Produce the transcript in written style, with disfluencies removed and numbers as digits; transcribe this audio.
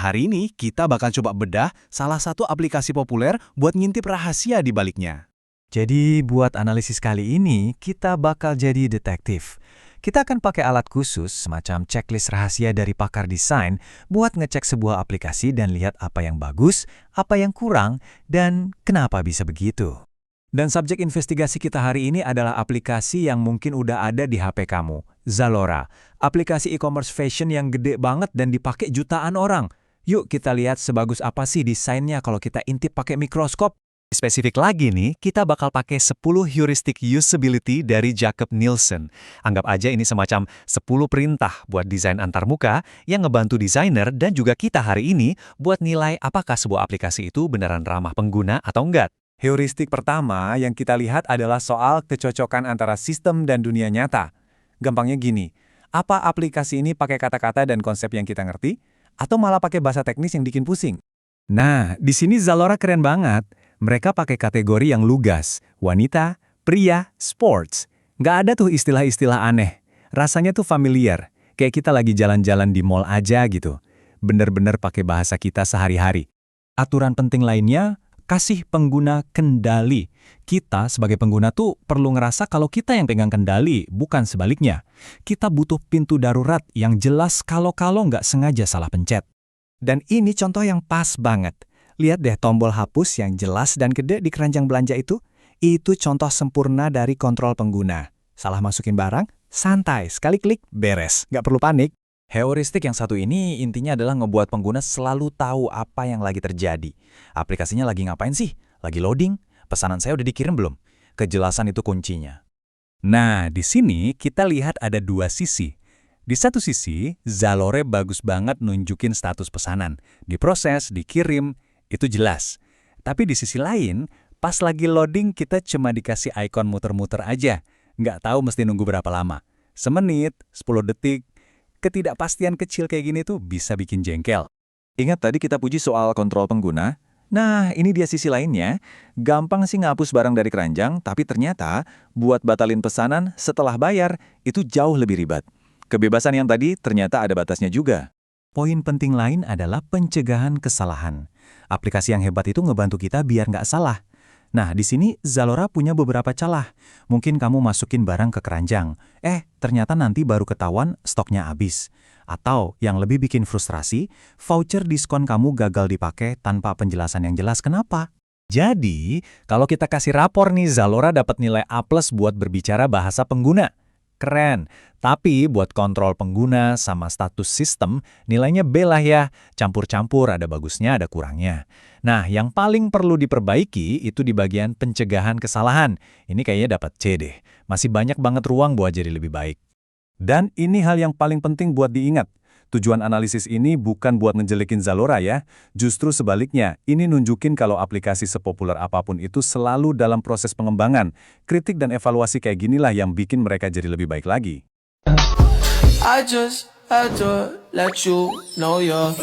Hari ini kita bakal coba bedah salah satu aplikasi populer buat ngintip rahasia di baliknya. Jadi buat analisis kali ini, kita bakal jadi detektif. Kita akan pakai alat khusus semacam checklist rahasia dari pakar desain buat ngecek sebuah aplikasi dan lihat apa yang bagus, apa yang kurang, dan kenapa bisa begitu. Dan subjek investigasi kita hari ini adalah aplikasi yang mungkin udah ada di HP kamu, Zalora. Aplikasi e-commerce fashion yang gede banget dan dipakai jutaan orang. Yuk kita lihat sebagus apa sih desainnya kalau kita intip pakai mikroskop. Spesifik lagi nih, kita bakal pakai 10 heuristic usability dari Jacob Nielsen. Anggap aja ini semacam 10 perintah buat desain antarmuka yang ngebantu desainer dan juga kita hari ini buat nilai apakah sebuah aplikasi itu beneran ramah pengguna atau enggak. Heuristik pertama yang kita lihat adalah soal kecocokan antara sistem dan dunia nyata. Gampangnya gini, apa aplikasi ini pakai kata-kata dan konsep yang kita ngerti? Atau malah pakai bahasa teknis yang bikin pusing? Nah, di sini Zalora keren banget. Mereka pakai kategori yang lugas, wanita, pria, sports. Nggak ada tuh istilah-istilah aneh. Rasanya tuh familiar, kayak kita lagi jalan-jalan di mall aja gitu. Bener-bener pakai bahasa kita sehari-hari. Aturan penting lainnya, kasih pengguna kendali. Kita sebagai pengguna tuh perlu ngerasa kalau kita yang pegang kendali, bukan sebaliknya. Kita butuh pintu darurat yang jelas kalau nggak sengaja salah pencet. Dan ini contoh yang pas banget. Lihat deh tombol hapus yang jelas dan gede di keranjang belanja itu. Itu contoh sempurna dari kontrol pengguna. Salah masukin barang, santai, sekali klik, beres. Nggak perlu panik. Heuristik yang satu ini intinya adalah ngebuat pengguna selalu tahu apa yang lagi terjadi. Aplikasinya lagi ngapain sih? Lagi loading? Pesanan saya udah dikirim belum? Kejelasan itu kuncinya. Nah, di sini kita lihat ada dua sisi. Di satu sisi, Zalora bagus banget nunjukin status pesanan. Diproses, dikirim, itu jelas. Tapi di sisi lain, pas lagi loading kita cuma dikasih ikon muter-muter aja. Nggak tahu mesti nunggu berapa lama. Semenit, 10 detik. Ketidakpastian kecil kayak gini tuh bisa bikin jengkel. Ingat tadi kita puji soal kontrol pengguna? Nah, ini dia sisi lainnya. Gampang sih ngapus barang dari keranjang, tapi ternyata buat batalin pesanan setelah bayar itu jauh lebih ribet. Kebebasan yang tadi ternyata ada batasnya juga. Poin penting lain adalah pencegahan kesalahan. Aplikasi yang hebat itu ngebantu kita biar nggak salah. Nah, di sini Zalora punya beberapa celah. Mungkin kamu masukin barang ke keranjang. Ternyata nanti baru ketahuan stoknya habis. Atau yang lebih bikin frustrasi, voucher diskon kamu gagal dipakai tanpa penjelasan yang jelas kenapa. Jadi, kalau kita kasih rapor nih, Zalora dapat nilai A+ buat berbicara bahasa pengguna. Keren, tapi buat kontrol pengguna sama status sistem, nilainya B lah ya. Campur-campur, ada bagusnya, ada kurangnya. Nah, yang paling perlu diperbaiki itu di bagian pencegahan kesalahan. Ini kayaknya dapat C deh. Masih banyak banget ruang buat jadi lebih baik. Dan ini hal yang paling penting buat diingat. Tujuan analisis ini bukan buat ngejelekin Zalora ya. Justru sebaliknya, ini nunjukin kalau aplikasi sepopuler apapun itu selalu dalam proses pengembangan. Kritik dan evaluasi kayak ginilah yang bikin mereka jadi lebih baik lagi. I just had to let you know you're